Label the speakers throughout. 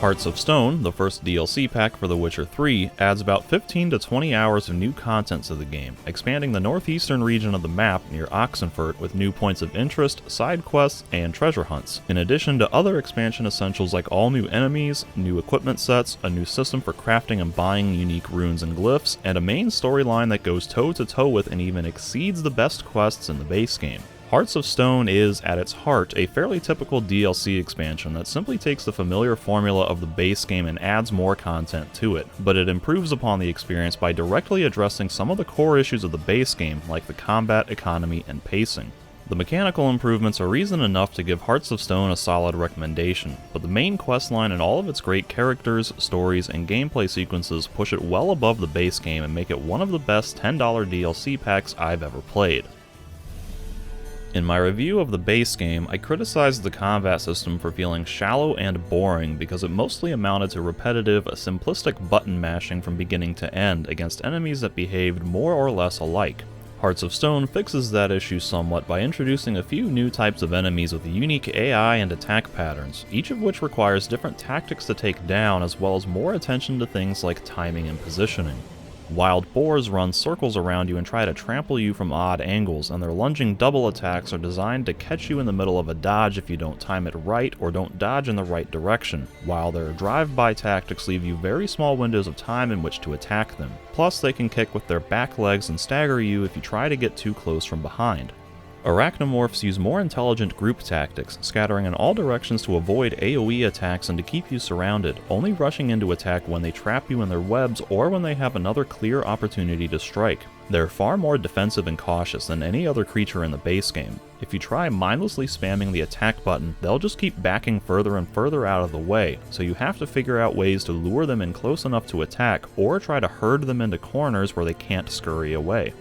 Speaker 1: Hearts of Stone, the first DLC pack for The Witcher 3, adds about 15 to 20 hours of new content to the game, expanding the northeastern region of the map near Oxenfurt with new points of interest, side quests, and treasure hunts, in addition to other expansion essentials like all new enemies, new equipment sets, a new system for crafting and buying unique runes and glyphs, and a main storyline that goes toe-to-toe with and even exceeds the best quests in the base game. Hearts of Stone is, at its heart, a fairly typical DLC expansion that simply takes the familiar formula of the base game and adds more content to it, but it improves upon the experience by directly addressing some of the core issues of the base game, like the combat, economy, and pacing. The mechanical improvements are reason enough to give Hearts of Stone a solid recommendation, but the main questline and all of its great characters, stories, and gameplay sequences push it well above the base game and make it one of the best $10 DLC packs I've ever played. In my review of the base game, I criticized the combat system for feeling shallow and boring because it mostly amounted to repetitive, simplistic button mashing from beginning to end against enemies that behaved more or less alike. Hearts of Stone fixes that issue somewhat by introducing a few new types of enemies with unique AI and attack patterns, each of which requires different tactics to take down as well as more attention to things like timing and positioning. Wild boars run circles around you and try to trample you from odd angles, and their lunging double attacks are designed to catch you in the middle of a dodge if you don't time it right or don't dodge in the right direction, while their drive-by tactics leave you very small windows of time in which to attack them. Plus, they can kick with their back legs and stagger you if you try to get too close from behind. Arachnomorphs use more intelligent group tactics, scattering in all directions to avoid AoE attacks and to keep you surrounded, only rushing in to attack when they trap you in their webs or when they have another clear opportunity to strike. They're far more defensive and cautious than any other creature in the base game. If you try mindlessly spamming the attack button, they'll just keep backing further and further out of the way, so you have to figure out ways to lure them in close enough to attack, or try to herd them into corners where they can't scurry away.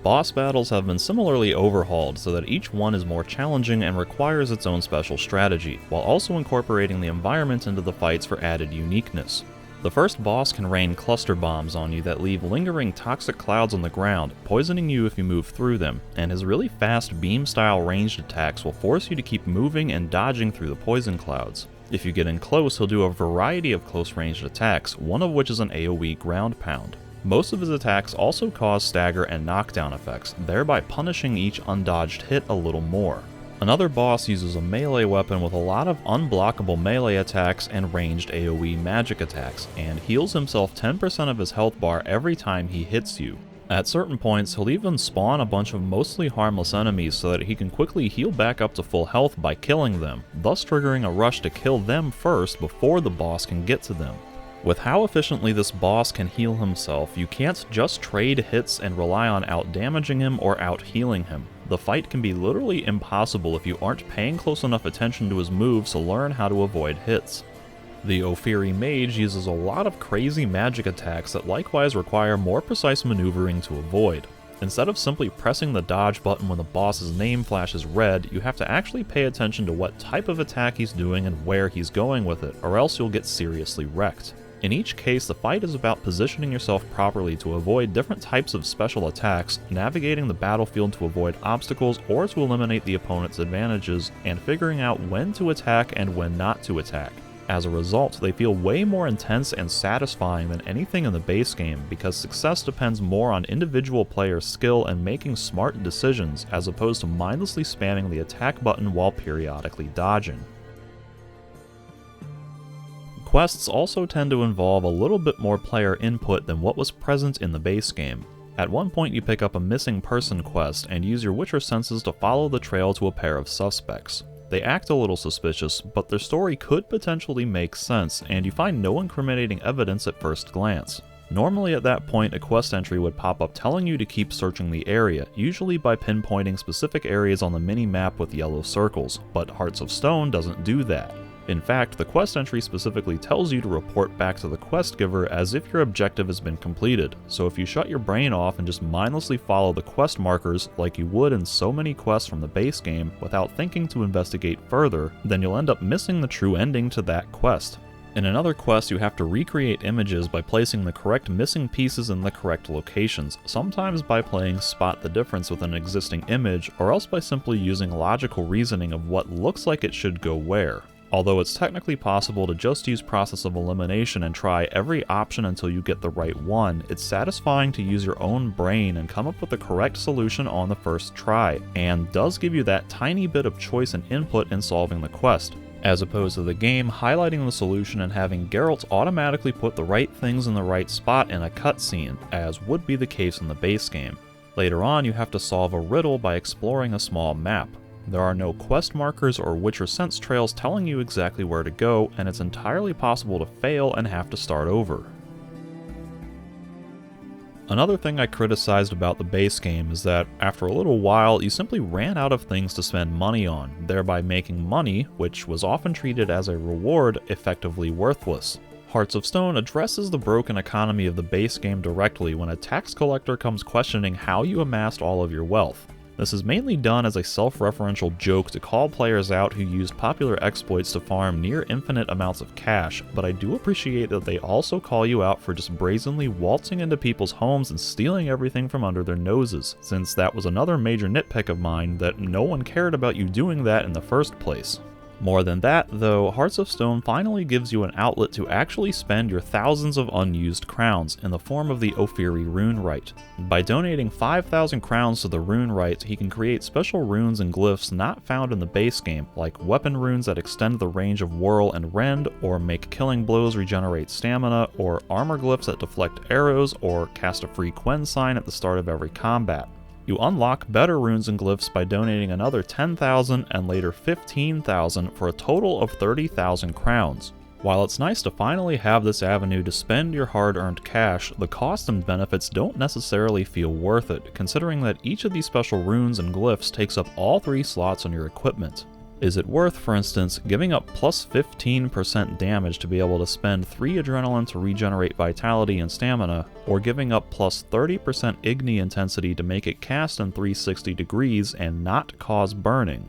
Speaker 1: Boss battles have been similarly overhauled so that each one is more challenging and requires its own special strategy, while also incorporating the environment into the fights for added uniqueness. The first boss can rain cluster bombs on you that leave lingering toxic clouds on the ground, poisoning you if you move through them, and his really fast beam-style ranged attacks will force you to keep moving and dodging through the poison clouds. If you get in close, he'll do a variety of close-ranged attacks, one of which is an AoE ground pound. Most of his attacks also cause stagger and knockdown effects, thereby punishing each undodged hit a little more. Another boss uses a melee weapon with a lot of unblockable melee attacks and ranged AoE magic attacks, and heals himself 10% of his health bar every time he hits you. At certain points, he'll even spawn a bunch of mostly harmless enemies so that he can quickly heal back up to full health by killing them, thus triggering a rush to kill them first before the boss can get to them. With how efficiently this boss can heal himself, you can't just trade hits and rely on out-damaging him or out-healing him. The fight can be literally impossible if you aren't paying close enough attention to his moves to learn how to avoid hits. The Ophiri Mage uses a lot of crazy magic attacks that likewise require more precise maneuvering to avoid. Instead of simply pressing the dodge button when the boss's name flashes red, you have to actually pay attention to what type of attack he's doing and where he's going with it, or else you'll get seriously wrecked. In each case, the fight is about positioning yourself properly to avoid different types of special attacks, navigating the battlefield to avoid obstacles or to eliminate the opponent's advantages, and figuring out when to attack and when not to attack. As a result, they feel way more intense and satisfying than anything in the base game because success depends more on individual player skill and making smart decisions as opposed to mindlessly spamming the attack button while periodically dodging. Quests also tend to involve a little bit more player input than what was present in the base game. At one point you pick up a missing person quest and use your Witcher senses to follow the trail to a pair of suspects. They act a little suspicious, but their story could potentially make sense, and you find no incriminating evidence at first glance. Normally at that point a quest entry would pop up telling you to keep searching the area, usually by pinpointing specific areas on the mini-map with yellow circles, but Hearts of Stone doesn't do that. In fact, the quest entry specifically tells you to report back to the quest giver as if your objective has been completed, so if you shut your brain off and just mindlessly follow the quest markers like you would in so many quests from the base game without thinking to investigate further, then you'll end up missing the true ending to that quest. In another quest, you have to recreate images by placing the correct missing pieces in the correct locations, sometimes by playing Spot the Difference with an existing image, or else by simply using logical reasoning of what looks like it should go where. Although it's technically possible to just use process of elimination and try every option until you get the right one, it's satisfying to use your own brain and come up with the correct solution on the first try, and does give you that tiny bit of choice and input in solving the quest, as opposed to the game highlighting the solution and having Geralt automatically put the right things in the right spot in a cutscene, as would be the case in the base game. Later on, you have to solve a riddle by exploring a small map. There are no quest markers or Witcher sense trails telling you exactly where to go, and it's entirely possible to fail and have to start over. Another thing I criticized about the base game is that, after a little while, you simply ran out of things to spend money on, thereby making money, which was often treated as a reward, effectively worthless. Hearts of Stone addresses the broken economy of the base game directly when a tax collector comes questioning how you amassed all of your wealth. This is mainly done as a self-referential joke to call players out who used popular exploits to farm near infinite amounts of cash, but I do appreciate that they also call you out for just brazenly waltzing into people's homes and stealing everything from under their noses, since that was another major nitpick of mine, that no one cared about you doing that in the first place. More than that, though, Hearts of Stone finally gives you an outlet to actually spend your thousands of unused crowns in the form of the Ophiri Rune Rite. By donating 5,000 crowns to the Rune Rite, he can create special runes and glyphs not found in the base game, like weapon runes that extend the range of Whirl and Rend, or make killing blows regenerate stamina, or armor glyphs that deflect arrows, or cast a free Quen sign at the start of every combat. You unlock better runes and glyphs by donating another 10,000 and later 15,000 for a total of 30,000 crowns. While it's nice to finally have this avenue to spend your hard-earned cash, the cost and benefits don't necessarily feel worth it, considering that each of these special runes and glyphs takes up all 3 slots on your equipment. Is it worth, for instance, giving up plus 15% damage to be able to spend 3 adrenaline to regenerate vitality and stamina, or giving up plus 30% Igni intensity to make it cast in 360 degrees and not cause burning?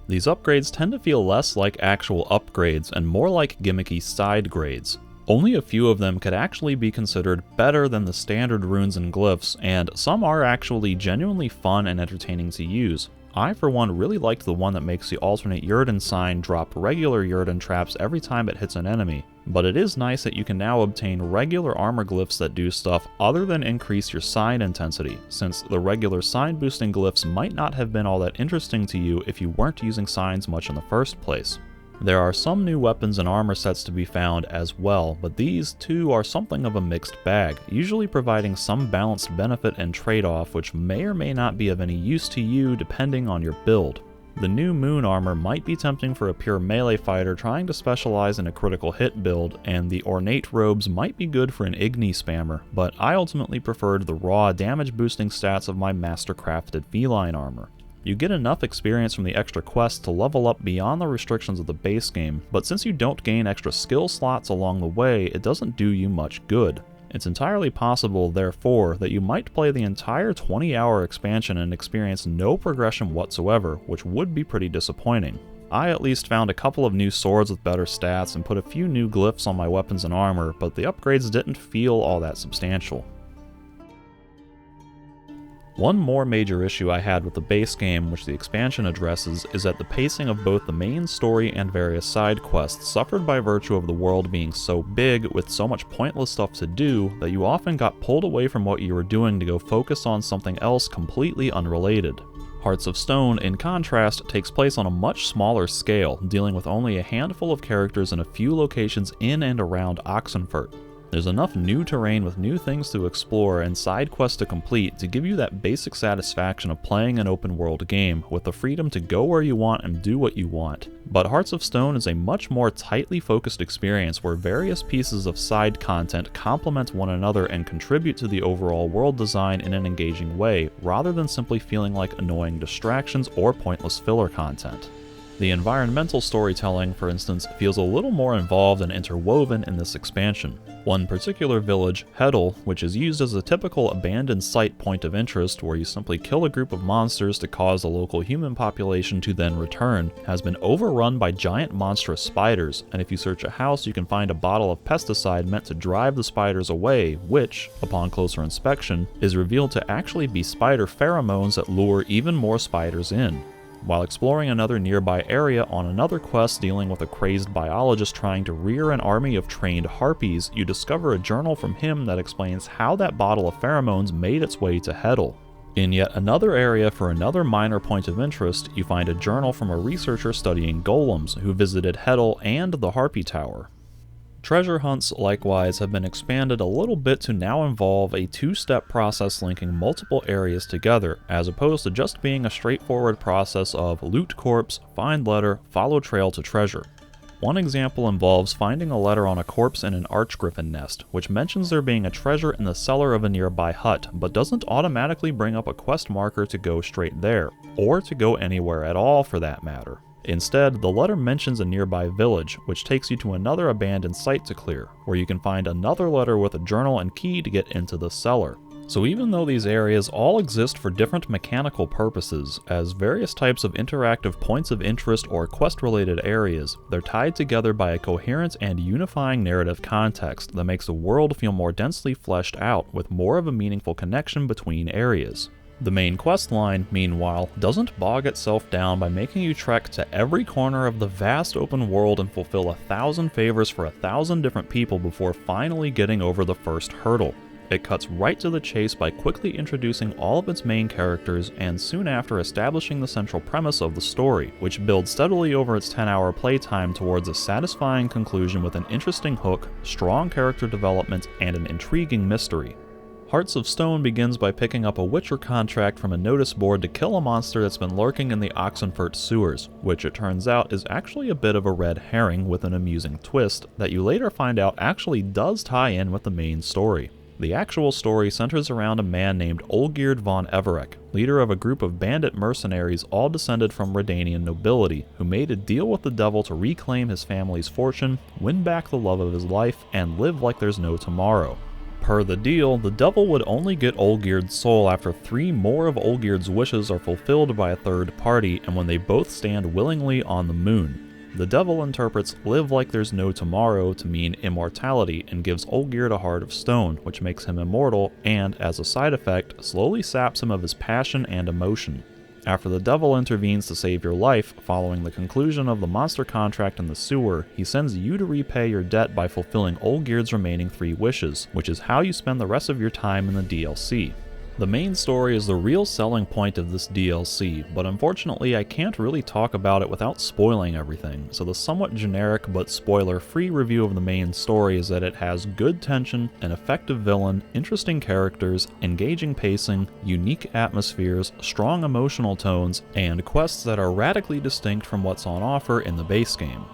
Speaker 1: These upgrades tend to feel less like actual upgrades and more like gimmicky side grades. Only a few of them could actually be considered better than the standard runes and glyphs, and some are actually genuinely fun and entertaining to use. I, for one, really liked the one that makes the alternate Yrden sign drop regular Yrden traps every time it hits an enemy, but it is nice that you can now obtain regular armor glyphs that do stuff other than increase your sign intensity, since the regular sign boosting glyphs might not have been all that interesting to you if you weren't using signs much in the first place. There are some new weapons and armor sets to be found as well, but these too are something of a mixed bag, usually providing some balanced benefit and trade-off which may or may not be of any use to you depending on your build. The new Moon armor might be tempting for a pure melee fighter trying to specialize in a critical hit build, and the ornate robes might be good for an Igni spammer, but I ultimately preferred the raw damage boosting stats of my master-crafted feline armor. You get enough experience from the extra quests to level up beyond the restrictions of the base game, but since you don't gain extra skill slots along the way, it doesn't do you much good. It's entirely possible, therefore, that you might play the entire 20-hour expansion and experience no progression whatsoever, which would be pretty disappointing. I at least found a couple of new swords with better stats and put a few new glyphs on my weapons and armor, but the upgrades didn't feel all that substantial. One more major issue I had with the base game, which the expansion addresses, is that the pacing of both the main story and various side quests suffered by virtue of the world being so big with so much pointless stuff to do that you often got pulled away from what you were doing to go focus on something else completely unrelated. Hearts of Stone, in contrast, takes place on a much smaller scale, dealing with only a handful of characters in a few locations in and around Oxenfurt. There's enough new terrain with new things to explore and side quests to complete to give you that basic satisfaction of playing an open world game, with the freedom to go where you want and do what you want. But Hearts of Stone is a much more tightly focused experience where various pieces of side content complement one another and contribute to the overall world design in an engaging way, rather than simply feeling like annoying distractions or pointless filler content. The environmental storytelling, for instance, feels a little more involved and interwoven in this expansion. One particular village, Hedel, which is used as a typical abandoned site point of interest where you simply kill a group of monsters to cause the local human population to then return, has been overrun by giant monstrous spiders, and if you search a house you can find a bottle of pesticide meant to drive the spiders away, which, upon closer inspection, is revealed to actually be spider pheromones that lure even more spiders in. While exploring another nearby area on another quest dealing with a crazed biologist trying to rear an army of trained harpies, you discover a journal from him that explains how that bottle of pheromones made its way to Heddle. In yet another area for another minor point of interest, you find a journal from a researcher studying golems who visited Heddle and the Harpy Tower. Treasure hunts, likewise, have been expanded a little bit to now involve a two-step process linking multiple areas together, as opposed to just being a straightforward process of loot corpse, find letter, follow trail to treasure. One example involves finding a letter on a corpse in an archgriffin nest, which mentions there being a treasure in the cellar of a nearby hut, but doesn't automatically bring up a quest marker to go straight there, or to go anywhere at all for that matter. Instead, the letter mentions a nearby village, which takes you to another abandoned site to clear, where you can find another letter with a journal and key to get into the cellar. So even though these areas all exist for different mechanical purposes, as various types of interactive points of interest or quest-related areas, they're tied together by a coherent and unifying narrative context that makes the world feel more densely fleshed out, with more of a meaningful connection between areas. The main quest line, meanwhile, doesn't bog itself down by making you trek to every corner of the vast open world and fulfill 1,000 favors for 1,000 different people before finally getting over the first hurdle. It cuts right to the chase by quickly introducing all of its main characters and soon after establishing the central premise of the story, which builds steadily over its 10-hour playtime towards a satisfying conclusion with an interesting hook, strong character development, and an intriguing mystery. Hearts of Stone begins by picking up a Witcher contract from a notice board to kill a monster that's been lurking in the Oxenfurt sewers, which it turns out is actually a bit of a red herring with an amusing twist that you later find out actually does tie in with the main story. The actual story centers around a man named Olgierd von Everec, leader of a group of bandit mercenaries all descended from Redanian nobility, who made a deal with the devil to reclaim his family's fortune, win back the love of his life, and live like there's no tomorrow. Per the deal, the devil would only get Olgierd's soul after 3 more of Olgierd's wishes are fulfilled by a third party and when they both stand willingly on the moon. The devil interprets live like there's no tomorrow to mean immortality and gives Olgierd a heart of stone, which makes him immortal and, as a side effect, slowly saps him of his passion and emotion. After the devil intervenes to save your life, following the conclusion of the monster contract in the sewer, he sends you to repay your debt by fulfilling Olgierd's remaining 3 wishes, which is how you spend the rest of your time in the DLC. The main story is the real selling point of this DLC, but unfortunately I can't really talk about it without spoiling everything, so the somewhat generic but spoiler-free review of the main story is that it has good tension, an effective villain, interesting characters, engaging pacing, unique atmospheres, strong emotional tones, and quests that are radically distinct from what's on offer in the base game.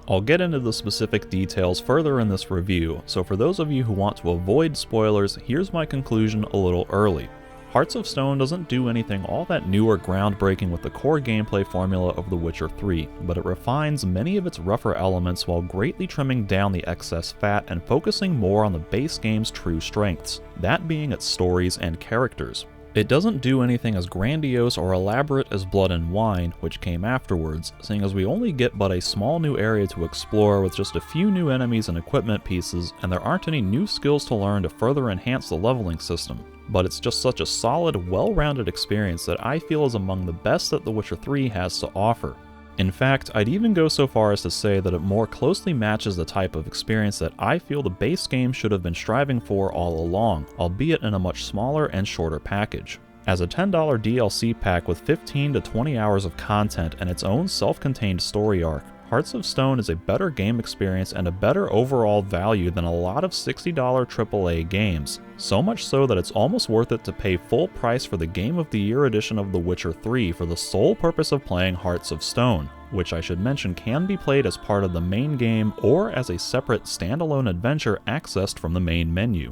Speaker 1: I'll get into the specific details further in this review, so for those of you who want to avoid spoilers, here's my conclusion a little early. Hearts of Stone doesn't do anything all that new or groundbreaking with the core gameplay formula of The Witcher 3, but it refines many of its rougher elements while greatly trimming down the excess fat and focusing more on the base game's true strengths, that being its stories and characters. It doesn't do anything as grandiose or elaborate as Blood and Wine, which came afterwards, seeing as we only get but a small new area to explore with just a few new enemies and equipment pieces, and there aren't any new skills to learn to further enhance the leveling system. But it's just such a solid, well-rounded experience that I feel is among the best that The Witcher 3 has to offer. In fact, I'd even go so far as to say that it more closely matches the type of experience that I feel the base game should have been striving for all along, albeit in a much smaller and shorter package. As a $10 DLC pack with 15 to 20 hours of content and its own self-contained story arc, Hearts of Stone is a better game experience and a better overall value than a lot of $60 AAA games, so much so that it's almost worth it to pay full price for the Game of the Year edition of The Witcher 3 for the sole purpose of playing Hearts of Stone, which I should mention can be played as part of the main game or as a separate standalone adventure accessed from the main menu.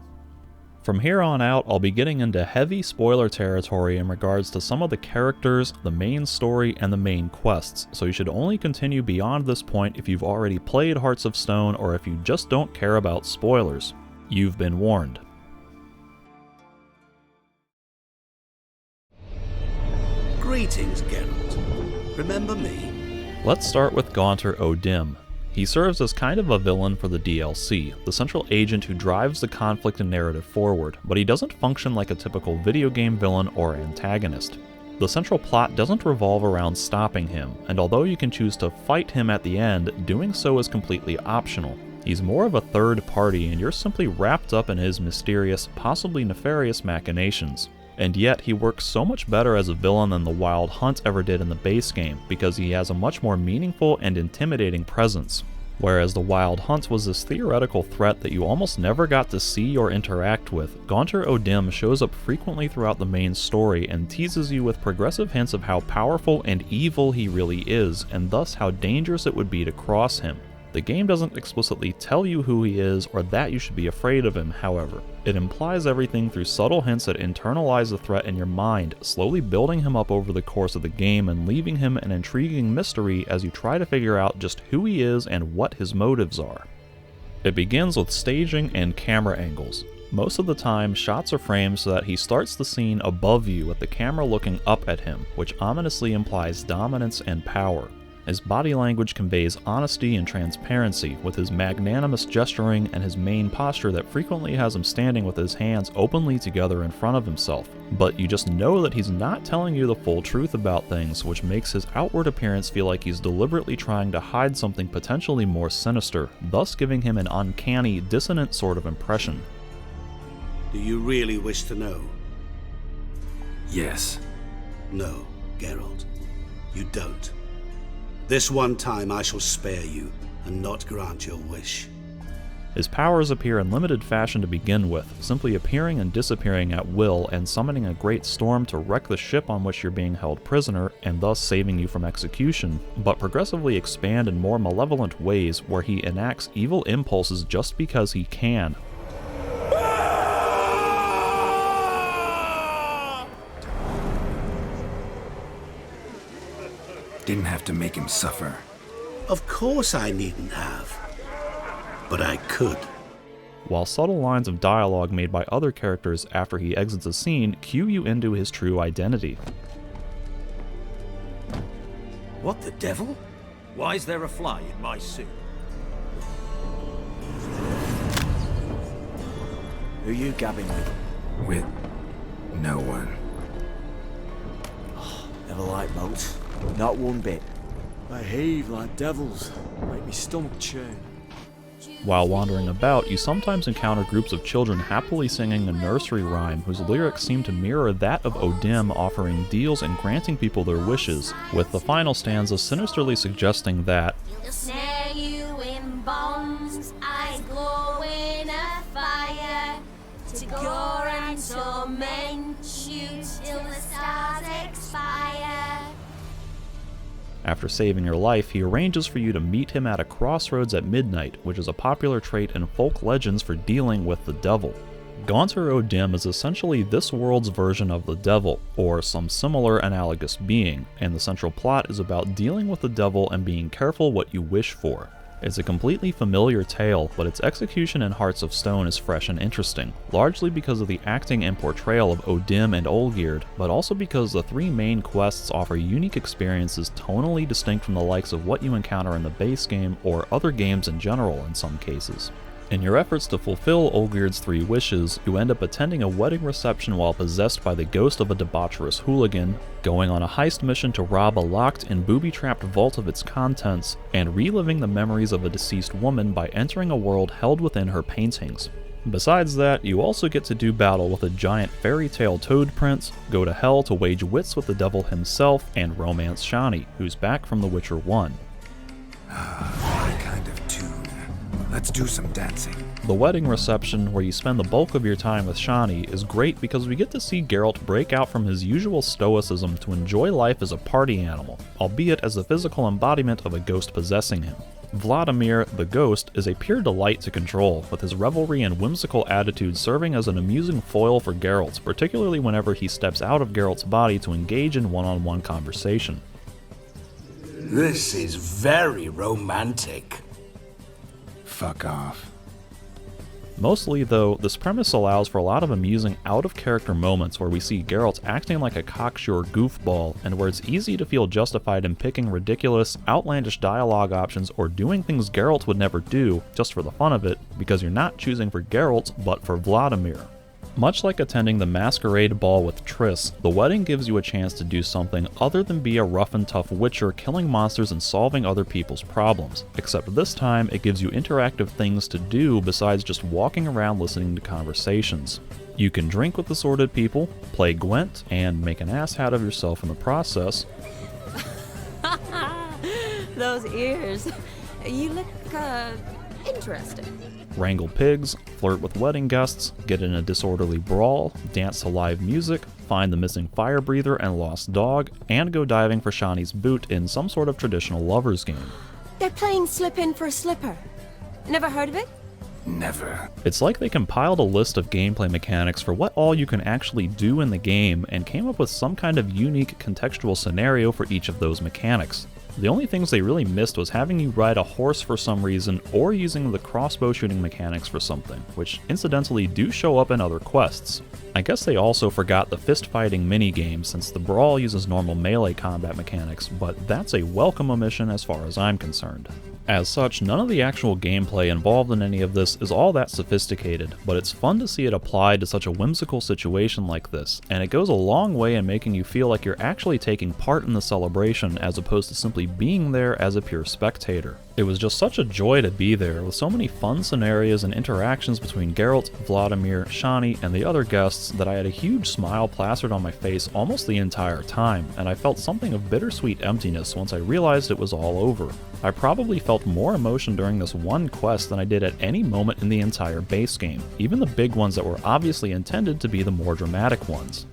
Speaker 1: From here on out, I'll be getting into heavy spoiler territory in regards to some of the characters, the main story, and the main quests, so you should only continue beyond this point if you've already played Hearts of Stone or if you just don't care about spoilers. You've been warned.
Speaker 2: Greetings, Geralt. Remember me?
Speaker 1: Let's start with Gaunter O'Dim. He serves as kind of a villain for the DLC, the central agent who drives the conflict and narrative forward, but he doesn't function like a typical video game villain or antagonist. The central plot doesn't revolve around stopping him, and although you can choose to fight him at the end, doing so is completely optional. He's more of a third party, and you're simply wrapped up in his mysterious, possibly nefarious machinations. And yet, he works so much better as a villain than the Wild Hunt ever did in the base game, because he has a much more meaningful and intimidating presence. Whereas the Wild Hunt was this theoretical threat that you almost never got to see or interact with, Gaunter O'Dim shows up frequently throughout the main story and teases you with progressive hints of how powerful and evil he really is, and thus how dangerous it would be to cross him. The game doesn't explicitly tell you who he is or that you should be afraid of him, however. It implies everything through subtle hints that internalize the threat in your mind, slowly building him up over the course of the game and leaving him an intriguing mystery as you try to figure out just who he is and what his motives are. It begins with staging and camera angles. Most of the time, shots are framed so that he starts the scene above you with the camera looking up at him, which ominously implies dominance and power. His body language conveys honesty and transparency, with his magnanimous gesturing and his main posture that frequently has him standing with his hands openly together in front of himself. But you just know that he's not telling you the full truth about things, which makes his outward appearance feel like he's deliberately trying to hide something potentially more sinister, thus giving him an uncanny, dissonant sort of impression.
Speaker 2: Do you really wish to know?
Speaker 3: Yes.
Speaker 2: No, Geralt. You don't. This one time I shall spare you, and not grant your wish.
Speaker 1: His powers appear in limited fashion to begin with, simply appearing and disappearing at will and summoning a great storm to wreck the ship on which you're being held prisoner, and thus saving you from execution, but progressively expand in more malevolent ways where he enacts evil impulses just because he can.
Speaker 3: Didn't have to make him suffer.
Speaker 2: Of course I needn't have. But I could.
Speaker 1: While subtle lines of dialogue made by other characters after he exits a scene cue you into his true identity.
Speaker 2: What the devil?
Speaker 4: Why is there a fly in my suit? Who you gabbing with?
Speaker 3: With no one.
Speaker 4: Never liked boats. Not one bit.
Speaker 5: They heave like devils. Make me stomach churn.
Speaker 1: While wandering about, you sometimes encounter groups of children happily singing a nursery rhyme whose lyrics seem to mirror that of O'Dim offering deals and granting people their wishes, with the final stanza sinisterly suggesting that
Speaker 6: snare you in bonds, I glow in a fire, to gore and torment you till the stars expire.
Speaker 1: After saving your life, he arranges for you to meet him at a crossroads at midnight, which is a popular trait in folk legends for dealing with the devil. Gaunter O'Dim is essentially this world's version of the devil, or some similar analogous being, and the central plot is about dealing with the devil and being careful what you wish for. It's a completely familiar tale, but its execution in Hearts of Stone is fresh and interesting, largely because of the acting and portrayal of O'Dim and Olgierd, but also because the three main quests offer unique experiences tonally distinct from the likes of what you encounter in the base game or other games in general in some cases. In your efforts to fulfill Olgierd's 3 wishes, you end up attending a wedding reception while possessed by the ghost of a debaucherous hooligan, going on a heist mission to rob a locked and booby-trapped vault of its contents, and reliving the memories of a deceased woman by entering a world held within her paintings. Besides that, you also get to do battle with a giant fairy tale toad prince, go to hell to wage wits with the devil himself, and romance Shani, who's back from The Witcher 1.
Speaker 3: My kind of tune. Let's do some dancing.
Speaker 1: The wedding reception, where you spend the bulk of your time with Shani, is great because we get to see Geralt break out from his usual stoicism to enjoy life as a party animal, albeit as the physical embodiment of a ghost possessing him. Vladimir, the ghost, is a pure delight to control, with his revelry and whimsical attitude serving as an amusing foil for Geralt, particularly whenever he steps out of Geralt's body to engage in one-on-one conversation.
Speaker 7: This is very romantic.
Speaker 3: Fuck off.
Speaker 1: Mostly, though, this premise allows for a lot of amusing out-of-character moments where we see Geralt acting like a cocksure goofball, and where it's easy to feel justified in picking ridiculous, outlandish dialogue options or doing things Geralt would never do, just for the fun of it, because you're not choosing for Geralt, but for Vladimir. Much like attending the masquerade ball with Triss, the wedding gives you a chance to do something other than be a rough and tough witcher killing monsters and solving other people's problems, except this time it gives you interactive things to do besides just walking around listening to conversations. You can drink with assorted people, play Gwent, and make an ass out of yourself in the process.
Speaker 8: Those ears. You look, interesting.
Speaker 1: Wrangle pigs, flirt with wedding guests, get in a disorderly brawl, dance to live music, find the missing fire breather and lost dog, and go diving for Shani's boot in some sort of traditional lovers game.
Speaker 8: They're playing Slip In for a Slipper. Never heard of it?
Speaker 3: Never.
Speaker 1: It's like they compiled a list of gameplay mechanics for what all you can actually do in the game and came up with some kind of unique contextual scenario for each of those mechanics. The only things they really missed was having you ride a horse for some reason or using the crossbow shooting mechanics for something, which incidentally do show up in other quests. I guess they also forgot the fist fighting minigame since the brawl uses normal melee combat mechanics, but that's a welcome omission as far as I'm concerned. As such, none of the actual gameplay involved in any of this is all that sophisticated, but it's fun to see it applied to such a whimsical situation like this, and it goes a long way in making you feel like you're actually taking part in the celebration as opposed to simply being there as a pure spectator. It was just such a joy to be there, with so many fun scenarios and interactions between Geralt, Vladimir, Shani, and the other guests that I had a huge smile plastered on my face almost the entire time, and I felt something of bittersweet emptiness once I realized it was all over. I probably felt more emotion during this one quest than I did at any moment in the entire base game, even the big ones that were obviously intended to be the more dramatic ones.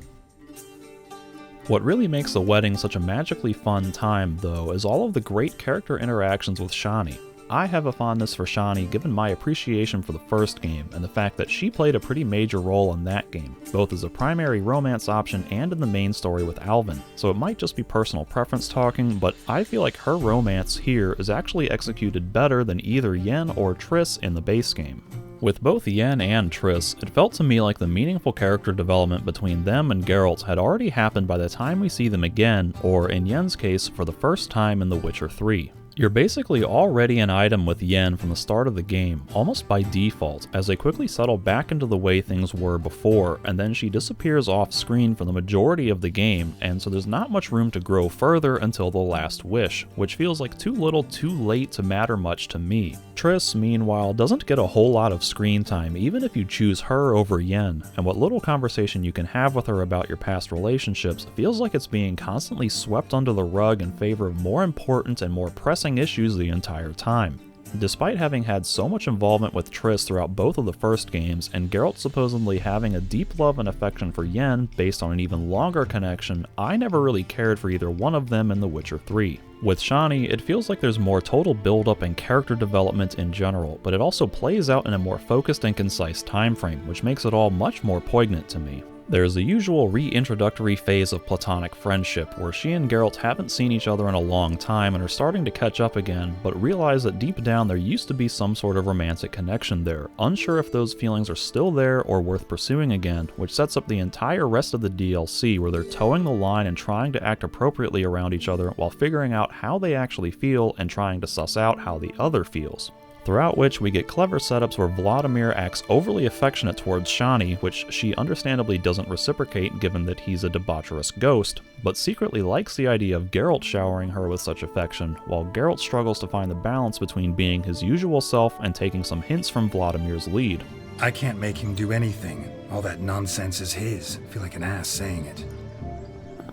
Speaker 1: What really makes the wedding such a magically fun time, though, is all of the great character interactions with Shani. I have a fondness for Shani given my appreciation for the first game, and the fact that she played a pretty major role in that game, both as a primary romance option and in the main story with Alvin, so it might just be personal preference talking, but I feel like her romance here is actually executed better than either Yen or Triss in the base game. With both Yen and Triss, it felt to me like the meaningful character development between them and Geralt had already happened by the time we see them again, or in Yen's case, for the first time in The Witcher 3. You're basically already an item with Yen from the start of the game, almost by default, as they quickly settle back into the way things were before, and then she disappears off screen for the majority of the game, and so there's not much room to grow further until the last wish, which feels like too little too late to matter much to me. Triss, meanwhile, doesn't get a whole lot of screen time even if you choose her over Yen, and what little conversation you can have with her about your past relationships feels like it's being constantly swept under the rug in favor of more important and more pressing issues the entire time. Despite having had so much involvement with Triss throughout both of the first games, and Geralt supposedly having a deep love and affection for Yen based on an even longer connection, I never really cared for either one of them in The Witcher 3. With Shani, it feels like there's more total build-up and character development in general, but it also plays out in a more focused and concise time frame, which makes it all much more poignant to me. There's the usual reintroductory phase of platonic friendship, where she and Geralt haven't seen each other in a long time and are starting to catch up again, but realize that deep down there used to be some sort of romantic connection there, unsure if those feelings are still there or worth pursuing again, which sets up the entire rest of the DLC where they're towing the line and trying to act appropriately around each other while figuring out how they actually feel and trying to suss out how the other feels. Throughout which we get clever setups where Vladimir acts overly affectionate towards Shani, which she understandably doesn't reciprocate given that he's a debaucherous ghost, but secretly likes the idea of Geralt showering her with such affection, while Geralt struggles to find the balance between being his usual self and taking some hints from Vladimir's lead.
Speaker 3: I can't make him do anything. All that nonsense is his. I feel like an ass saying it.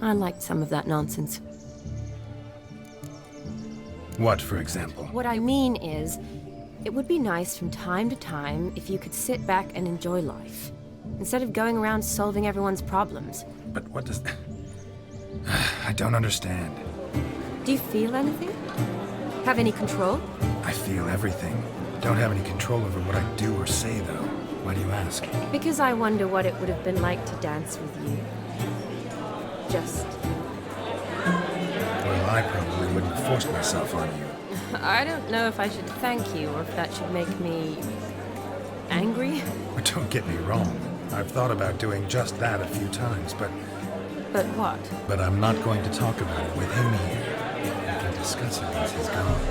Speaker 8: I liked some of that nonsense.
Speaker 3: What, for example?
Speaker 8: What I mean is, it would be nice from time to time if you could sit back and enjoy life, instead of going around solving everyone's problems.
Speaker 3: But what does... I don't understand.
Speaker 8: Do you feel anything? Have any control?
Speaker 3: I feel everything. Don't have any control over what I do or say, though. Why do you ask?
Speaker 8: Because I wonder what it would have been like to dance with you. Just...
Speaker 3: Well, I probably wouldn't have forced myself on you.
Speaker 8: I don't know if I should thank you or if that should make me... angry?
Speaker 3: But don't get me wrong. I've thought about doing just that a few times, but...
Speaker 8: But what?
Speaker 3: But I'm not going to talk about it with him here. We can discuss it once he's gone.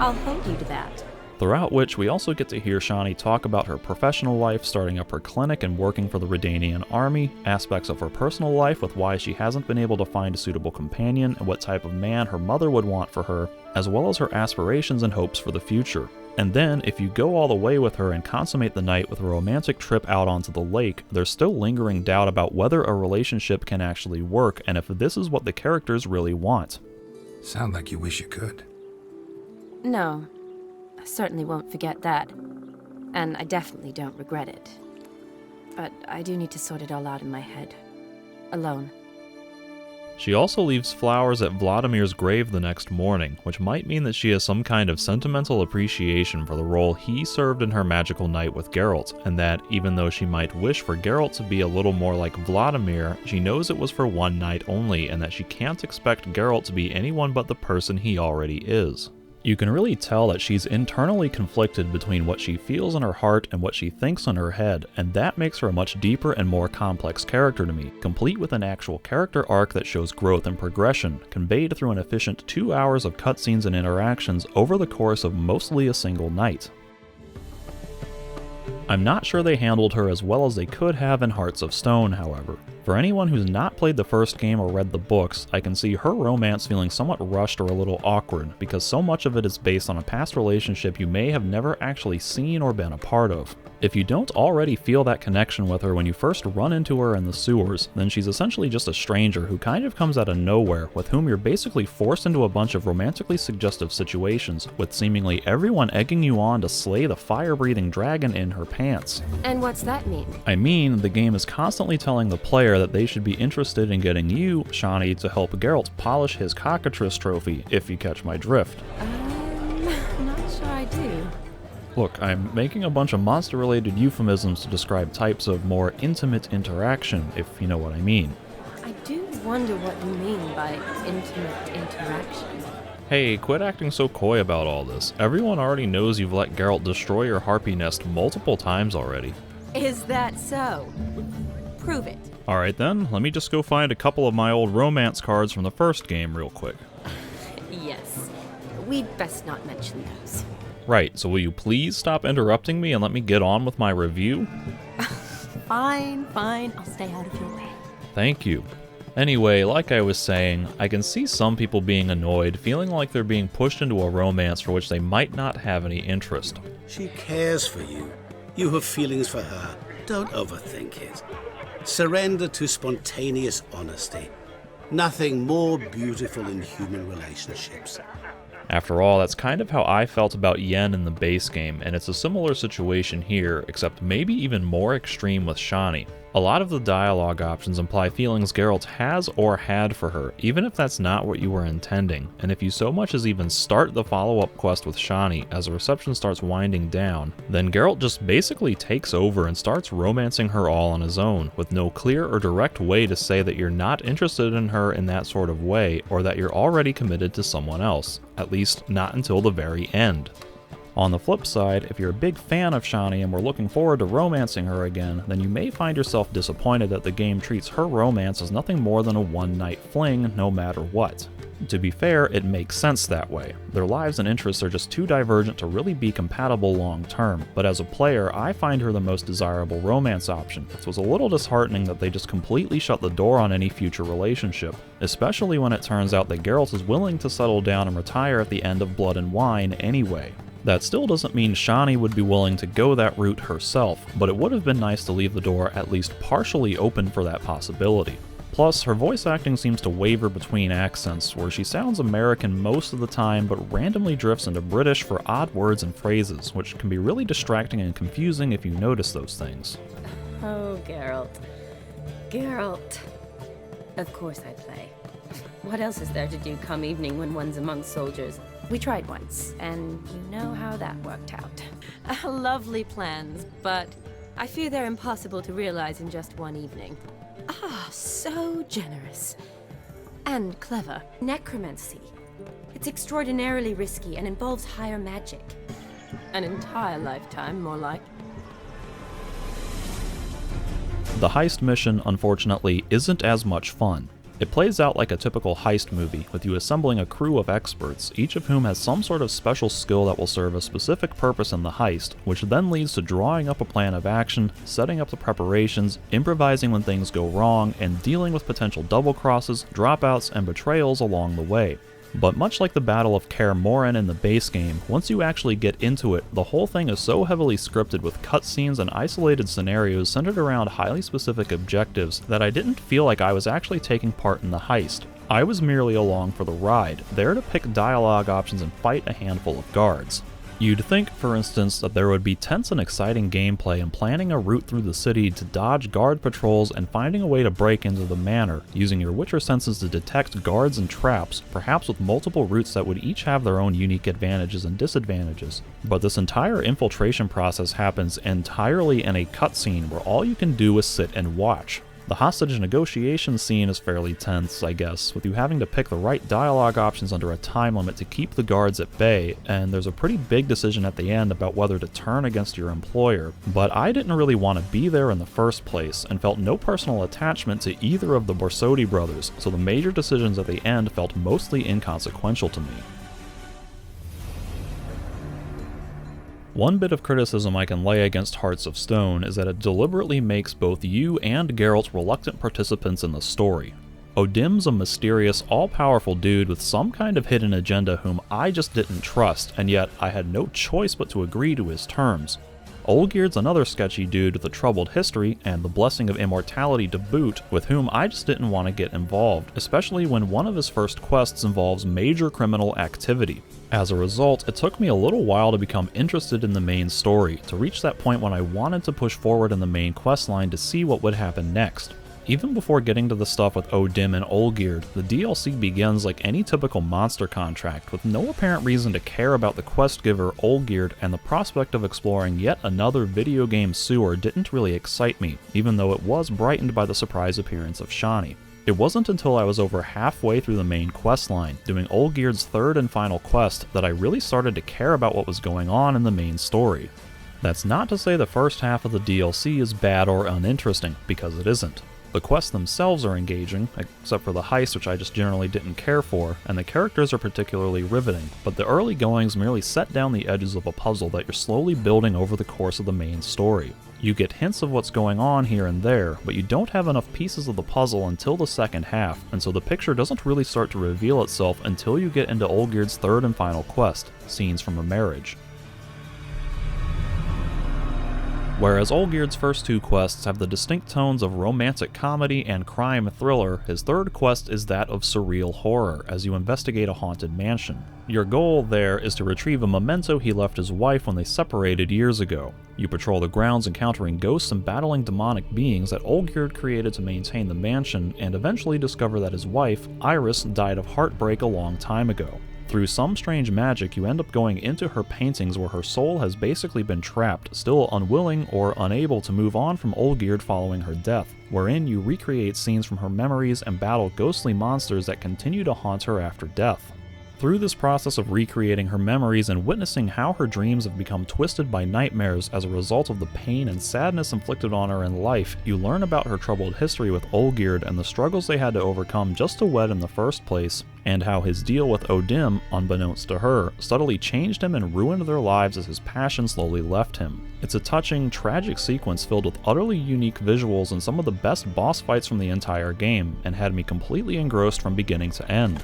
Speaker 8: I'll hold you to that.
Speaker 1: throughout which we also get to hear Shani talk about her professional life, starting up her clinic and working for the Redanian army, aspects of her personal life with why she hasn't been able to find a suitable companion and what type of man her mother would want for her, as well as her aspirations and hopes for the future. And then, if you go all the way with her and consummate the night with a romantic trip out onto the lake, there's still lingering doubt about whether a relationship can actually work and if this is what the characters really want.
Speaker 3: Sound like you wish you could.
Speaker 8: No, I certainly won't forget that. And I definitely don't regret it. But I do need to sort it all out in my head. Alone.
Speaker 1: She also leaves flowers at Vladimir's grave the next morning, which might mean that she has some kind of sentimental appreciation for the role he served in her magical night with Geralt, and that, even though she might wish for Geralt to be a little more like Vladimir, she knows it was for one night only, and that she can't expect Geralt to be anyone but the person he already is. You can really tell that she's internally conflicted between what she feels in her heart and what she thinks in her head, and that makes her a much deeper and more complex character to me, complete with an actual character arc that shows growth and progression, conveyed through an efficient 2 hours of cutscenes and interactions over the course of mostly a single night. I'm not sure they handled her as well as they could have in Hearts of Stone, however. For anyone who's not played the first game or read the books, I can see her romance feeling somewhat rushed or a little awkward, because so much of it is based on a past relationship you may have never actually seen or been a part of. If you don't already feel that connection with her when you first run into her in the sewers, then she's essentially just a stranger who kind of comes out of nowhere, with whom you're basically forced into a bunch of romantically suggestive situations, with seemingly everyone egging you on to slay the fire-breathing dragon in her pants.
Speaker 8: And what's that mean?
Speaker 1: I mean, the game is constantly telling the player that they should be interested in getting you, Shani, to help Geralt polish his cockatrice trophy, if you catch my drift.
Speaker 8: Not sure I do.
Speaker 1: Look, I'm making a bunch of monster-related euphemisms to describe types of more intimate interaction, if you know what I mean.
Speaker 8: I do wonder what you mean by intimate interaction.
Speaker 1: Hey, quit acting so coy about all this. Everyone already knows you've let Geralt destroy your harpy nest multiple times already.
Speaker 8: Is that so? Prove it.
Speaker 1: Alright then, let me just go find a couple of my old romance cards from the first game real quick.
Speaker 8: Yes. We'd best not mention those.
Speaker 1: Right, so will you please stop interrupting me and let me get on with my review?
Speaker 8: Fine. I'll stay out of your way.
Speaker 1: Thank you. Anyway, like I was saying, I can see some people being annoyed, feeling like they're being pushed into a romance for which they might not have any interest.
Speaker 2: She cares for you. You have feelings for her. Don't overthink it. Surrender to spontaneous honesty. Nothing more beautiful in human relationships.
Speaker 1: After all, that's kind of how I felt about Yen in the base game, and it's a similar situation here, except maybe even more extreme with Shani. A lot of the dialogue options imply feelings Geralt has or had for her, even if that's not what you were intending, and if you so much as even start the follow-up quest with Shani as the reception starts winding down, then Geralt just basically takes over and starts romancing her all on his own, with no clear or direct way to say that you're not interested in her in that sort of way, or that you're already committed to someone else, at least not until the very end. On the flip side, if you're a big fan of Shani and were looking forward to romancing her again, then you may find yourself disappointed that the game treats her romance as nothing more than a one-night fling, no matter what. To be fair, it makes sense that way. Their lives and interests are just too divergent to really be compatible long-term, but as a player, I find her the most desirable romance option, so it's a little disheartening that they just completely shut the door on any future relationship, especially when it turns out that Geralt is willing to settle down and retire at the end of Blood and Wine anyway. That still doesn't mean Shani would be willing to go that route herself, but it would have been nice to leave the door at least partially open for that possibility. Plus, her voice acting seems to waver between accents, where she sounds American most of the time but randomly drifts into British for odd words and phrases, which can be really distracting and confusing if you notice those things.
Speaker 8: Oh, Geralt. Geralt. Of course I play. What else is there to do come evening when one's amongst soldiers? We tried once, and you know how that worked out. Lovely plans, but I fear they're impossible to realize in just one evening. Ah, so generous. And clever. Necromancy. It's extraordinarily risky and involves higher magic. An entire lifetime, more like.
Speaker 1: The heist mission, unfortunately, isn't as much fun. It plays out like a typical heist movie, with you assembling a crew of experts, each of whom has some sort of special skill that will serve a specific purpose in the heist, which then leads to drawing up a plan of action, setting up the preparations, improvising when things go wrong, and dealing with potential double crosses, dropouts, and betrayals along the way. But much like the Battle of Kaer Morhen in the base game, once you actually get into it, the whole thing is so heavily scripted with cutscenes and isolated scenarios centered around highly specific objectives that I didn't feel like I was actually taking part in the heist. I was merely along for the ride, there to pick dialogue options and fight a handful of guards. You'd think, for instance, that there would be tense and exciting gameplay in planning a route through the city to dodge guard patrols and finding a way to break into the manor, using your Witcher senses to detect guards and traps, perhaps with multiple routes that would each have their own unique advantages and disadvantages. But this entire infiltration process happens entirely in a cutscene where all you can do is sit and watch. The hostage negotiation scene is fairly tense, I guess, with you having to pick the right dialogue options under a time limit to keep the guards at bay, and there's a pretty big decision at the end about whether to turn against your employer. But I didn't really want to be there in the first place, and felt no personal attachment to either of the Borsodi brothers, so the major decisions at the end felt mostly inconsequential to me. One bit of criticism I can lay against Hearts of Stone is that it deliberately makes both you and Geralt reluctant participants in the story. Odim's a mysterious, all-powerful dude with some kind of hidden agenda whom I just didn't trust, and yet I had no choice but to agree to his terms. Olgierd's another sketchy dude with a troubled history and the blessing of immortality to boot, with whom I just didn't want to get involved, especially when one of his first quests involves major criminal activity. As a result, it took me a little while to become interested in the main story, to reach that point when I wanted to push forward in the main questline to see what would happen next. Even before getting to the stuff with Odim and Olgierd, the DLC begins like any typical monster contract, with no apparent reason to care about the quest giver Olgierd, and the prospect of exploring yet another video game sewer didn't really excite me, even though it was brightened by the surprise appearance of Shani. It wasn't until I was over halfway through the main questline, doing Olgierd's third and final quest, that I really started to care about what was going on in the main story. That's not to say the first half of the DLC is bad or uninteresting, because it isn't. The quests themselves are engaging, except for the heist, which I just generally didn't care for, and the characters are particularly riveting, but the early goings merely set down the edges of a puzzle that you're slowly building over the course of the main story. You get hints of what's going on here and there, but you don't have enough pieces of the puzzle until the second half, and so the picture doesn't really start to reveal itself until you get into Olgierd's third and final quest, Scenes from a Marriage. Whereas Olgierd's first two quests have the distinct tones of romantic comedy and crime thriller, his third quest is that of surreal horror as you investigate a haunted mansion. Your goal there is to retrieve a memento he left his wife when they separated years ago. You patrol the grounds encountering ghosts and battling demonic beings that Olgierd created to maintain the mansion, and eventually discover that his wife, Iris, died of heartbreak a long time ago. Through some strange magic, you end up going into her paintings where her soul has basically been trapped, still unwilling or unable to move on from Olgierd following her death, wherein you recreate scenes from her memories and battle ghostly monsters that continue to haunt her after death. Through this process of recreating her memories and witnessing how her dreams have become twisted by nightmares as a result of the pain and sadness inflicted on her in life, you learn about her troubled history with Olgierd and the struggles they had to overcome just to wed in the first place, and how his deal with Odim, unbeknownst to her, subtly changed him and ruined their lives as his passion slowly left him. It's a touching, tragic sequence filled with utterly unique visuals and some of the best boss fights from the entire game, and had me completely engrossed from beginning to end.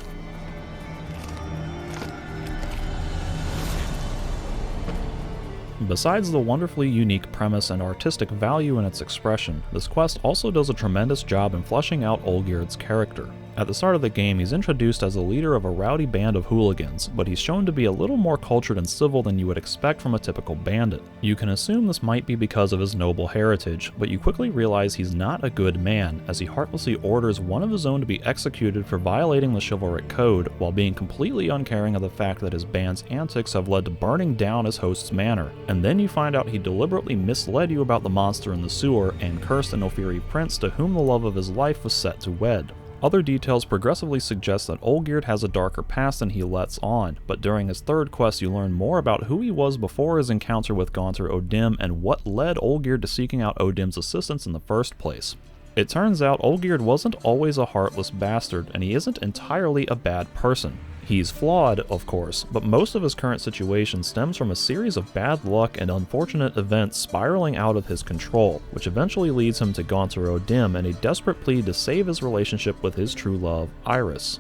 Speaker 1: Besides the wonderfully unique premise and artistic value in its expression, this quest also does a tremendous job in fleshing out Olgierd's character. At the start of the game, he's introduced as the leader of a rowdy band of hooligans, but he's shown to be a little more cultured and civil than you would expect from a typical bandit. You can assume this might be because of his noble heritage, but you quickly realize he's not a good man, as he heartlessly orders one of his own to be executed for violating the chivalric code, while being completely uncaring of the fact that his band's antics have led to burning down his host's manor. And then you find out he deliberately misled you about the monster in the sewer, and cursed an Ophiri prince to whom the love of his life was set to wed. Other details progressively suggest that Olgierd has a darker past than he lets on, but during his third quest you learn more about who he was before his encounter with Gaunter Odim and what led Olgierd to seeking out Odim's assistance in the first place. It turns out Olgierd wasn't always a heartless bastard, and he isn't entirely a bad person. He's flawed, of course, but most of his current situation stems from a series of bad luck and unfortunate events spiraling out of his control, which eventually leads him to Gaunter O'Dim in a desperate plea to save his relationship with his true love, Iris.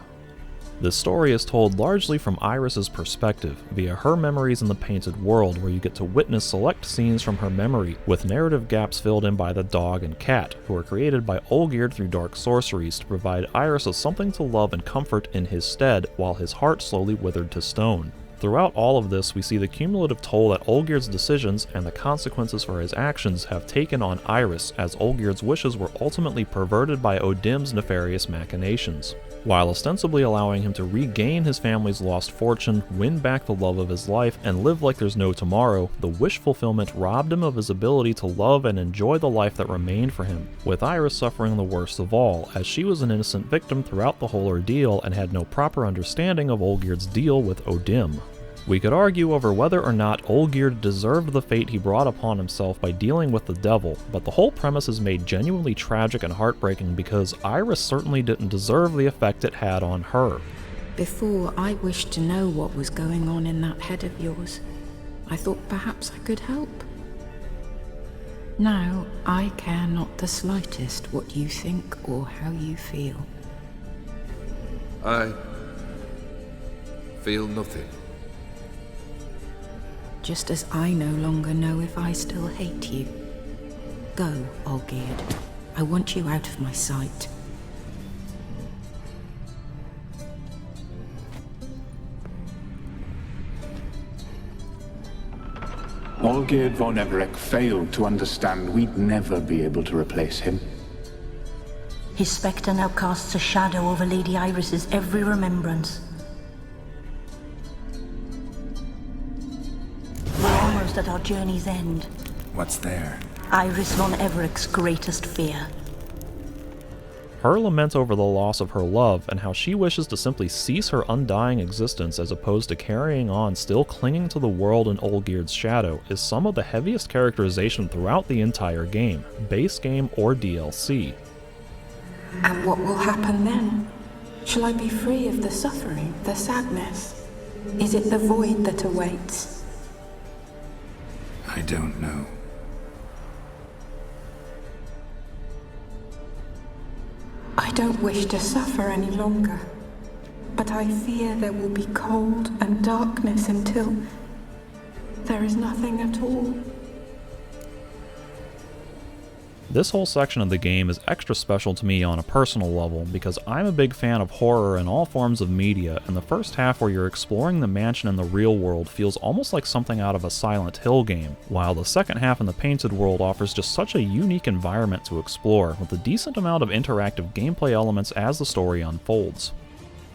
Speaker 1: This story is told largely from Iris's perspective, via her memories in the Painted World, where you get to witness select scenes from her memory, with narrative gaps filled in by the dog and cat, who are created by Olgierd through dark sorceries to provide Iris with something to love and comfort in his stead, while his heart slowly withered to stone. Throughout all of this, we see the cumulative toll that Olgierd's decisions and the consequences for his actions have taken on Iris, as Olgierd's wishes were ultimately perverted by O'Dim's nefarious machinations. While ostensibly allowing him to regain his family's lost fortune, win back the love of his life, and live like there's no tomorrow, the wish fulfillment robbed him of his ability to love and enjoy the life that remained for him, with Iris suffering the worst of all, as she was an innocent victim throughout the whole ordeal and had no proper understanding of Olgierd's deal with O'Dim. We could argue over whether or not Olgierd deserved the fate he brought upon himself by dealing with the devil, but the whole premise is made genuinely tragic and heartbreaking because Iris certainly didn't deserve the effect it had on her.
Speaker 9: Before, I wished to know what was going on in that head of yours. I thought perhaps I could help. Now, I care not the slightest what you think or how you feel.
Speaker 10: I feel nothing.
Speaker 9: Just as I no longer know if I still hate you. Go, Olgierd. I want you out of my sight.
Speaker 11: Olgierd von Everec failed to understand we'd never be able to replace him.
Speaker 12: His spectre now casts a shadow over Lady Iris's every remembrance. At our journey's end.
Speaker 3: What's there?
Speaker 12: Iris von Everec's greatest fear.
Speaker 1: Her lament over the loss of her love and how she wishes to simply cease her undying existence as opposed to carrying on still clinging to the world in Olgierd's shadow is some of the heaviest characterization throughout the entire game, base game or DLC.
Speaker 9: And what will happen then? Shall I be free of the suffering, the sadness? Is it the void that awaits?
Speaker 3: I don't know.
Speaker 9: I don't wish to suffer any longer, but I fear there will be cold and darkness until there is nothing at all.
Speaker 1: This whole section of the game is extra special to me on a personal level because I'm a big fan of horror in all forms of media, and the first half where you're exploring the mansion in the real world feels almost like something out of a Silent Hill game, while the second half in the Painted World offers just such a unique environment to explore, with a decent amount of interactive gameplay elements as the story unfolds.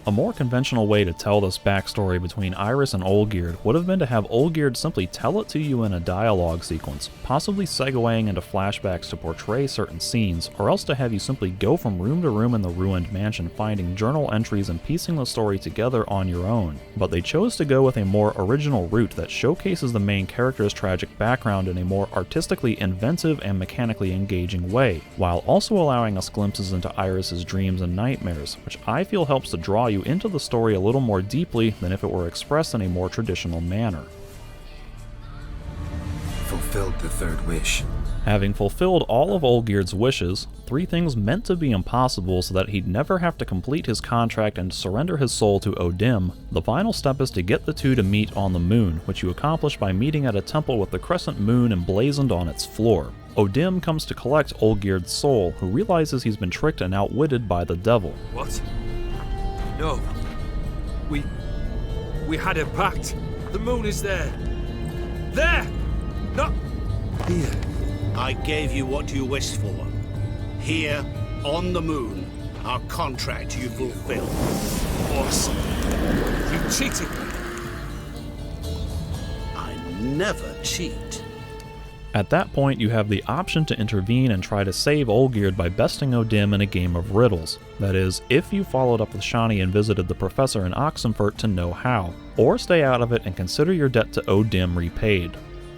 Speaker 1: A more conventional way to tell this backstory between Iris and Olgierd would have been to have Olgierd simply tell it to you in a dialogue sequence, possibly segueing into flashbacks to portray certain scenes, or else to have you simply go from room to room in the ruined mansion finding journal entries and piecing the story together on your own. But they chose to go with a more original route that showcases the main character's tragic background in a more artistically inventive and mechanically engaging way, while also allowing us glimpses into Iris's dreams and nightmares, which I feel helps to draw you into the story a little more deeply than if it were expressed in a more traditional manner.
Speaker 3: Fulfilled the third wish.
Speaker 1: Having fulfilled all of Olgierd's wishes, 3 things meant to be impossible so that he'd never have to complete his contract and surrender his soul to O'Dim, the final step is to get the two to meet on the moon, which you accomplish by meeting at a temple with the crescent moon emblazoned on its floor. O'Dim comes to collect Olgierd's soul, who realizes he's been tricked and outwitted by the devil.
Speaker 10: What? No. We had a pact. The moon is there. There! Not here.
Speaker 2: I gave you what you wished for. Here, on the moon, our contract you fulfilled.
Speaker 10: Awesome. You cheated me.
Speaker 2: I never cheat.
Speaker 1: At that point, you have the option to intervene and try to save Olgierd by besting O'Dim in a game of riddles. That is, if you followed up with Shani and visited the professor in Oxenfurt to know how, or stay out of it and consider your debt to O'Dim repaid.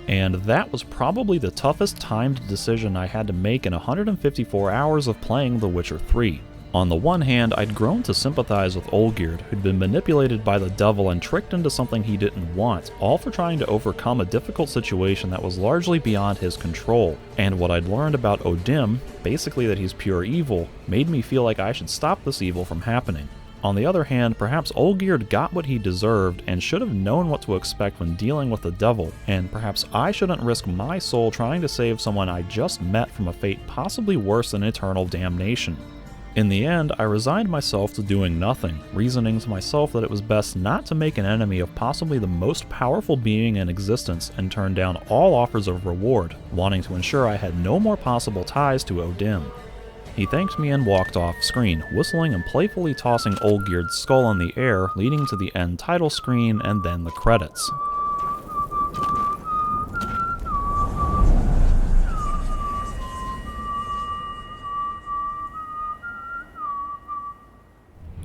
Speaker 1: And that was probably the toughest timed decision I had to make in 154 hours of playing The Witcher 3. On the one hand, I'd grown to sympathize with Olgierd, who'd been manipulated by the devil and tricked into something he didn't want, all for trying to overcome a difficult situation that was largely beyond his control. And what I'd learned about Odin, basically that he's pure evil, made me feel like I should stop this evil from happening. On the other hand, perhaps Olgierd got what he deserved and should have known what to expect when dealing with the devil, and perhaps I shouldn't risk my soul trying to save someone I just met from a fate possibly worse than eternal damnation. In the end, I resigned myself to doing nothing, reasoning to myself that it was best not to make an enemy of possibly the most powerful being in existence and turn down all offers of reward, wanting to ensure I had no more possible ties to Odin. He thanked me and walked off screen, whistling and playfully tossing Olgierd's skull in the air, leading to the end title screen and then the credits.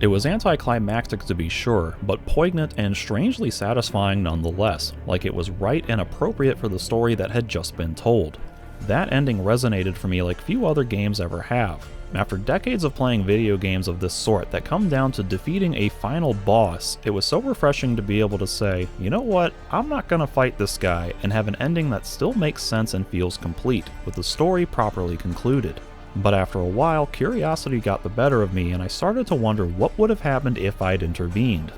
Speaker 1: It was anticlimactic to be sure, but poignant and strangely satisfying nonetheless, like it was right and appropriate for the story that had just been told. That ending resonated for me like few other games ever have. After decades of playing video games of this sort that come down to defeating a final boss, it was so refreshing to be able to say, you know what, I'm not gonna fight this guy, and have an ending that still makes sense and feels complete, with the story properly concluded. But after a while, curiosity got the better of me and I started to wonder what would have happened if I'd intervened.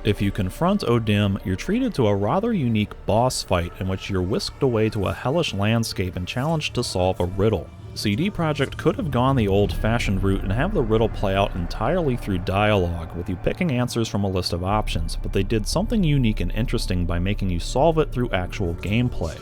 Speaker 1: If you confront Odin, you're treated to a rather unique boss fight in which you're whisked away to a hellish landscape and challenged to solve a riddle. CD Projekt could have gone the old-fashioned route and have the riddle play out entirely through dialogue, with you picking answers from a list of options, but they did something unique and interesting by making you solve it through actual gameplay.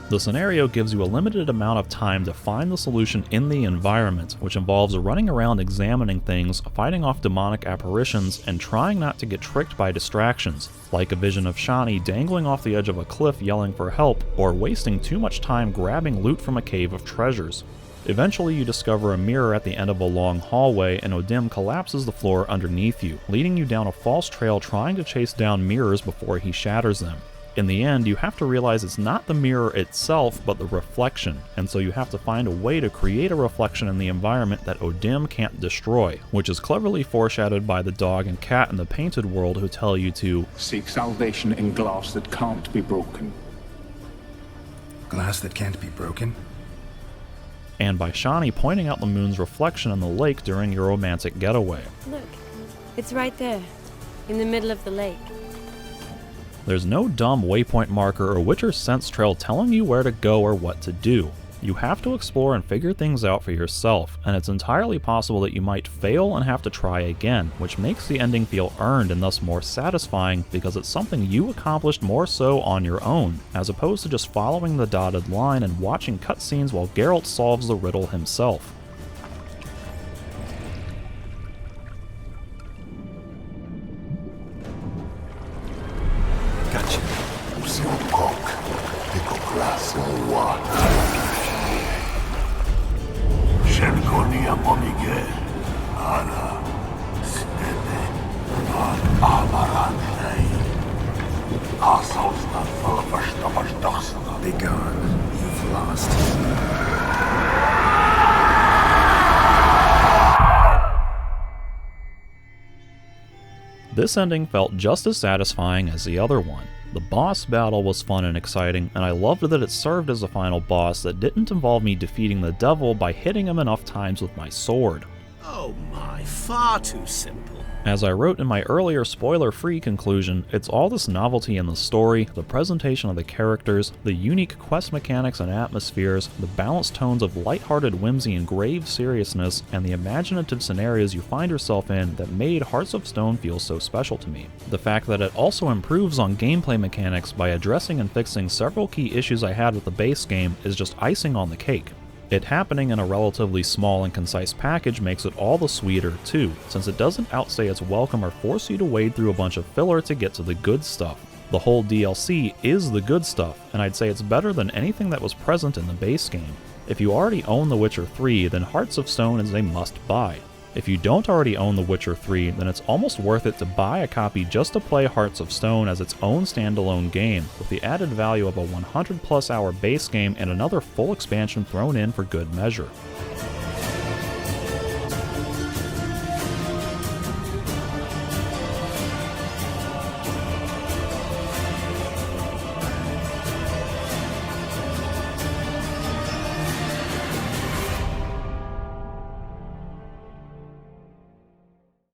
Speaker 1: The scenario gives you a limited amount of time to find the solution in the environment, which involves running around examining things, fighting off demonic apparitions, and trying not to get tricked by distractions, like a vision of Shani dangling off the edge of a cliff yelling for help, or wasting too much time grabbing loot from a cave of treasures. Eventually you discover a mirror at the end of a long hallway and Odin collapses the floor underneath you, leading you down a false trail trying to chase down mirrors before he shatters them. In the end, you have to realize it's not the mirror itself, but the reflection, and so you have to find a way to create a reflection in the environment that Odin can't destroy, which is cleverly foreshadowed by the dog and cat in the painted world who tell you to
Speaker 11: seek salvation in glass that can't be broken.
Speaker 3: Glass that can't be broken?
Speaker 1: And by Shani pointing out the moon's reflection in the lake during your romantic getaway.
Speaker 8: Look, it's right there, in the middle of the lake.
Speaker 1: There's no dumb waypoint marker or Witcher sense trail telling you where to go or what to do. You have to explore and figure things out for yourself, and it's entirely possible that you might fail and have to try again, which makes the ending feel earned and thus more satisfying because it's something you accomplished more so on your own, as opposed to just following the dotted line and watching cutscenes while Geralt solves the riddle himself.
Speaker 3: Gotcha. Be gone. You've lost.
Speaker 1: This ending felt just as satisfying as the other one. The boss battle was fun and exciting, and I loved that it served as a final boss that didn't involve me defeating the devil by hitting him enough times with my sword.
Speaker 2: Oh my, far too simple.
Speaker 1: As I wrote in my earlier spoiler-free conclusion, it's all this novelty in the story, the presentation of the characters, the unique quest mechanics and atmospheres, the balanced tones of lighthearted whimsy and grave seriousness, and the imaginative scenarios you find yourself in that made Hearts of Stone feel so special to me. The fact that it also improves on gameplay mechanics by addressing and fixing several key issues I had with the base game is just icing on the cake. It happening in a relatively small and concise package makes it all the sweeter too, since it doesn't outstay its welcome or force you to wade through a bunch of filler to get to the good stuff. The whole DLC is the good stuff, and I'd say it's better than anything that was present in the base game. If you already own The Witcher 3, then Hearts of Stone is a must-buy. If you don't already own The Witcher 3, then it's almost worth it to buy a copy just to play Hearts of Stone as its own standalone game, with the added value of a 100+ hour base game and another full expansion thrown in for good measure.